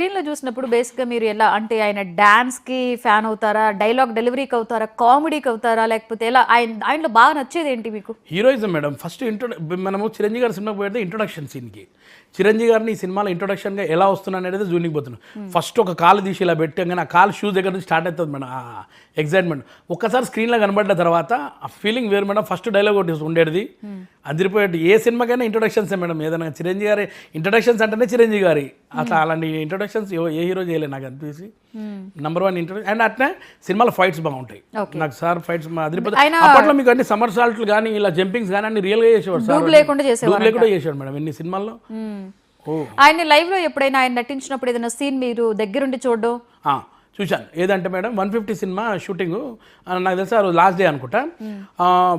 స్క్రీన్‌లో చూసినప్పుడు బేసిక్‌గా మీరు ఎలా అంటే ఆయన డాన్స్‌కి ఫ్యాన్ అవుతారా? డైలాగ్ డెలివరీకి అవుతారా? కామెడీకి అవుతారా? లేకపోతే ఎలా ఆయనలో బాగా నచ్చేదేంటి మీకు? Heroism madam. ఫస్ట్ మనము చిరంజీవి గారి సినిమాకి పోతే ఇంట్రొడక్షన్ సీన్‌కి. చిరంజీవి గారిని ఈ సినిమాలో ఇంట్రొడక్షన్‌గా ఎలా వస్తున్నాను అనేది జూనికి పోతున్నాం. ఫస్ట్ ఒక కాలు తీసి ఇలా పెట్టంగానే ఆ కాలు షూ దగ్గర నుంచి స్టార్ట్ అవుతుంది మేడం. ఎక్సైట్మెంట్ ఒక్కసారి స్క్రీన్లో కనబడ్డ తర్వాత ఆ ఫీలింగ్ వేరు మేడం. ఫస్ట్ డైలాగ్ ఒకటి ఉండేది అదిరిపోయేది. ఏ సినిమాకైనా ఇంట్రొడక్షన్సే మేడం. ఏదైనా చిరంజీవి గారి ఇంట్రొడక్షన్స్ అంటేనే చిరంజీవి గారి అట్లా అలాంటి ఇంట్రొడక్షన్స్ ఏ హీరో చేయలేదు నాకు అనిపించి. Number 1 introduction. అండ్ అట్నే సినిమాలో ఫైట్స్ బాగుంటాయి. నాకు సార్ ఫైట్స్ అదిరిపోతాయి. అప్పట్లో మీకు అన్ని సమ్మర్ సాల్ట్లు కానీ ఇలా జంపింగ్స్ కానీ అన్ని రియల్గా చేసేవాడు సార్. డూబ్ లేకుండా చేసేవాడు మేడం ఎన్ని సినిమాల్లో. ఆయన లైవ్ లో ఎప్పుడైనా ఆయన నటించినప్పుడు ఏదైనా సీన్ మీరు దగ్గరుండి చూడడం చూశాను. ఏదంటే మేడం 150 సినిమా షూటింగ్ నాకు తెలిసి ఆ రోజు లాస్ట్ డే అనుకుంటా.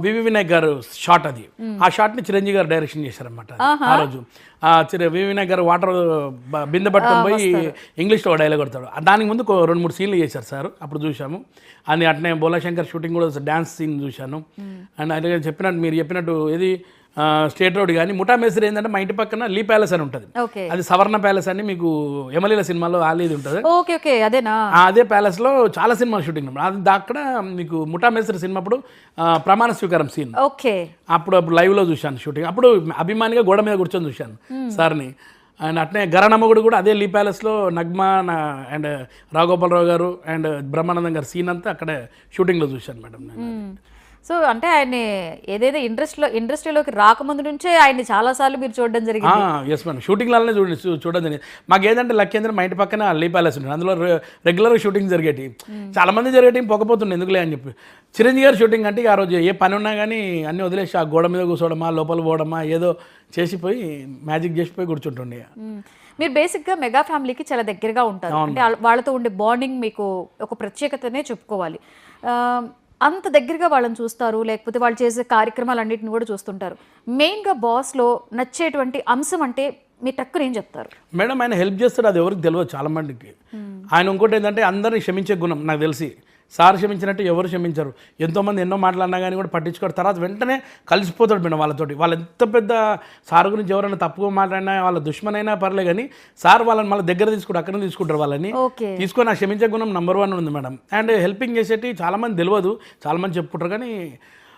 వివి వినాయక్ గారు షాట్ అది. ఆ షాట్ని చిరంజీవి గారు డైరెక్షన్ చేశారనమాట ఆ రోజు. వివి వినాయక్ గారు వాటర్ బిందె పట్టుకొని పోయి ఇంగ్లీష్లో డైలాగ్ కొడతాడు. దానికి ముందు 2-3 సీన్లు చేశారు సార్. అప్పుడు చూసాము. అని అట్నే బోలాశంకర్ షూటింగ్ కూడా డ్యాన్స్ సీన్ చూశాను. అండ్ అదే చెప్పినట్టు మీరు చెప్పినట్టు ఏది స్టేట్ రోడ్ కానీ ముఠా మేస్త్రి ఏంటంటే మా ఇంటి పక్కన లీ ప్యాలెస్ అని ఉంటుంది. అది సవర్ణ ప్యాలెస్ అని మీకు ఎమలీల సినిమాలో ఆలేది ఉంటుంది. అదే ప్యాలెస్ లో చాలా సినిమా షూటింగ్. అది అక్కడ మీకు ముఠా మేస్త్రి సినిమా అప్పుడు ప్రమాణ స్వీకారం సీన్ అప్పుడు లైవ్ లో చూశాను షూటింగ్. అప్పుడు అభిమానిగా గోడ మీద కూర్చొని చూశాను సార్ని. అండ్ అట్నే గరణమ్మగుడు కూడా అదే లీ ప్యాలెస్లో నగ్మా అండ్ రాఘోపాలరావు గారు అండ్ బ్రహ్మానందం గారు సీన్ అంతా అక్కడే షూటింగ్లో చూశాను మేడం నేను. సో అంటే ఆయన ఏదైతే ఇండస్ట్రీలోకి రాకముందు నుంచే ఆయన చాలా సార్లు మీరు చూడడం జరిగింది. Yes madam. షూటింగ్లనే చూడడం జరిగింది. మాకు ఏదంటే లక్కీ ఏంటంటే మా ఇంటి పక్కన లీ ప్యాలెస్ ఉంటుంది. అందులో రెగ్యులర్గా షూటింగ్ జరిగేటి. చాలా మంది జరిగేటి పోకపోతుండే ఎందుకులే అని చెప్పి. చిరంజీవి గారి షూటింగ్ అంటే ఆ రోజు ఏ పని ఉన్నా కానీ అన్నీ వదిలేసి ఆ గోడ మీద కూర్చోవడమా లోపల పోవడమా ఏదో చేసిపోయి మ్యాజిక్ చేసిపోయి కూర్చుంటుండే. మీరు బేసిక్గా మెగా ఫ్యామిలీకి చాలా దగ్గరగా ఉంటారు. అంటే వాళ్ళతో ఉండే బాండింగ్ మీకు ఒక ప్రత్యేకతనే చెప్పుకోవాలి. అంత దగ్గరగా వాళ్ళని చూస్తారు, లేకపోతే వాళ్ళు చేసే కార్యక్రమాలన్నింటిని కూడా చూస్తుంటారు. మెయిన్గా బాస్లో నచ్చేటువంటి అంశం అంటే మీ టక్కున ఏం చెప్తారు? మేడం ఆయన హెల్ప్ చేస్తాడు, అది ఎవరికి తెలియదు చాలా మందికి. ఆయన ఇంకోటి ఏంటంటే అందరినీ క్షమించే గుణం నాకు తెలిసి. సార్ క్షమించినట్టు ఎవరు క్షమించరు. ఎంతోమంది ఎన్నో మాటలన్నా కానీ కూడా పట్టించుకోరు. తర్వాత వెంటనే కలిసిపోతాడు మేడం వాళ్ళతోటి. వాళ్ళు ఎంత పెద్ద సార్ గురించి ఎవరైనా తప్పుగా మాట్లాడినా వాళ్ళ దుష్మనైనా పర్లే కానీ సార్ వాళ్ళని మళ్ళీ దగ్గర తీసుకుంటారు, అక్కడనే తీసుకుంటారు. వాళ్ళని తీసుకొని ఆ క్షమించే గుణం నంబర్ 1 ఉంది మేడం. అండ్ హెల్పింగ్ చేసేటి చాలామంది తెలియదు, చాలామంది చెప్పుకుంటారు. కానీ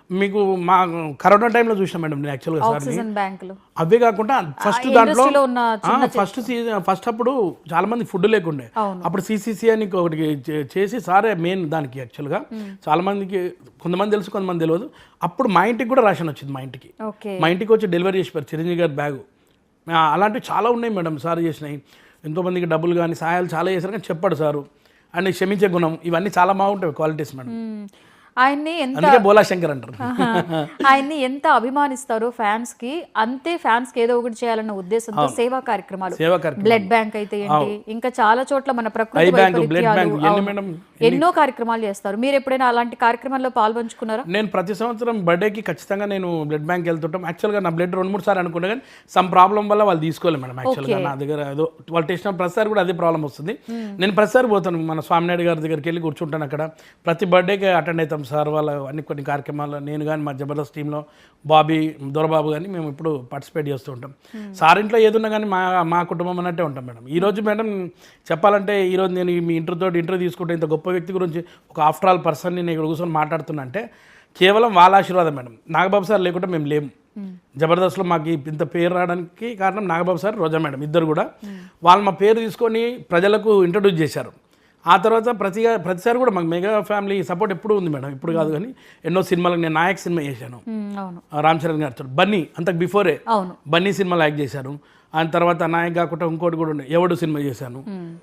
మీకు మా కరోనా టైంలో చూసాం మేడం నేను యాక్చువల్గా సార్. అవే కాకుండా ఫస్ట్ దాంట్లో ఫస్ట్ అప్పుడు చాలా మంది ఫుడ్ లేకుండే. అప్పుడు సిసిసి అని ఒకటి చేసి సారే మెయిన్ దానికి యాక్చువల్గా. చాలా మందికి కొంతమంది తెలుసు, కొంతమంది తెలియదు. అప్పుడు మా ఇంటికి కూడా రేషన్ వచ్చింది. మా ఇంటికి వచ్చి డెలివరీ చేసిపోయారు చిరంజీవి గారి బ్యాగు. అలాంటివి చాలా ఉన్నాయి మేడం సార్ చేసినాయి. ఎంతోమందికి డబ్బులు కానీ సహాయాలు చాలా చేశారు. కానీ చెప్పాడు సారు. అండ్ క్షమించే గుణం ఇవన్నీ చాలా బాగుంటాయి క్వాలిటీస్ మేడం. ఆయన్ని బోలాశంకర్ అంటారు. ఆయన్ని ఎంత అభిమానిస్తారో ఫ్యాన్స్ కి అంతే ఫ్యాన్స్ కి ఏదో ఒకటి చేయాలన్న ఉద్దేశంతో సేవా కార్యక్రమాలు, బ్లడ్ బ్యాంక్ అయితే ఏంటి, ఇంకా చాలా చోట్ల మన ప్రకృతి ఎన్నో కార్యక్రమాలు చేస్తారు. మీరు ఎప్పుడైనా అలాంటి కార్యక్రమాల్లో పాల్పంచుకున్నారా? నేను ప్రతి సంవత్సరం బర్త్డేకి ఖచ్చితంగా నేను బ్లడ్ బ్యాంక్ వెళ్తుంటాం. యాక్చువల్గా నా బ్లడ్ 2-3 సార్లు అనుకున్నా కానీ సమ్ ప్రాబ్లం వల్ల వాళ్ళు తీసుకోలేదు మేడం. యాక్చువల్గా నా దగ్గర ఏదో వాళ్ళు టెస్ట్ ప్రతిసారి కూడా అదే ప్రాబ్లం వస్తుంది. నేను ప్రతిసారి పోతాను మన స్వామినాయుడు గారి దగ్గరికి వెళ్ళి కూర్చుంటాను అక్కడ. ప్రతి బర్త్డేకి అటెండ్ అవుతాం సార్ వాళ్ళ కొన్ని కార్యక్రమాలు. నేను కానీ మా జబర్దస్త్ టీంలో బాబీ దొరబాబు కానీ మేము ఇప్పుడు పార్టిసిపేట్ చేస్తూ ఉంటాం. సార్ ఇంట్లో ఏదున్నా కానీ మా కుటుంబం అన్నట్టే ఉంటాం మేడం. ఈరోజు మేడం చెప్పాలంటే ఈరోజు నేను మీ ఇంటర్వ్యూ తీసుకుంటే ఇంత గొప్ప వ్యక్తి గురించి ఒక ఆఫ్టర్ ఆల్ పర్సన్ని నేను ఇక్కడ కూర్చొని మాట్లాడుతున్నా అంటే కేవలం వాళ్ళ ఆశీర్వాదం మేడం. నాగబాబు సార్ లేకుంటే మేము లేము. జబర్దస్త్లో మాకు ఇంత పేరు రావడానికి కారణం నాగబాబు సార్, రోజా మేడం ఇద్దరు కూడా. వాళ్ళు మా పేరు తీసుకొని ప్రజలకు ఇంట్రడ్యూస్ చేశారు. ఆ తర్వాత ప్రతిసారి కూడా మాకు మెగా ఫ్యామిలీ సపోర్ట్ ఎప్పుడు ఉంది మేడం. ఇప్పుడు కాదు కానీ ఎన్నో సినిమాలకు నేను నాయక్ సినిమా చేశాను రామ్ చరణ్ గారితో. బన్నీ అంతకు బిఫోరే బన్నీ సినిమాలో యాక్ట్ చేశాను. ఆ తర్వాత నాయక్ కాకుండా ఇంకోటి కూడా ఉండే ఎవడు సినిమా చేశాను.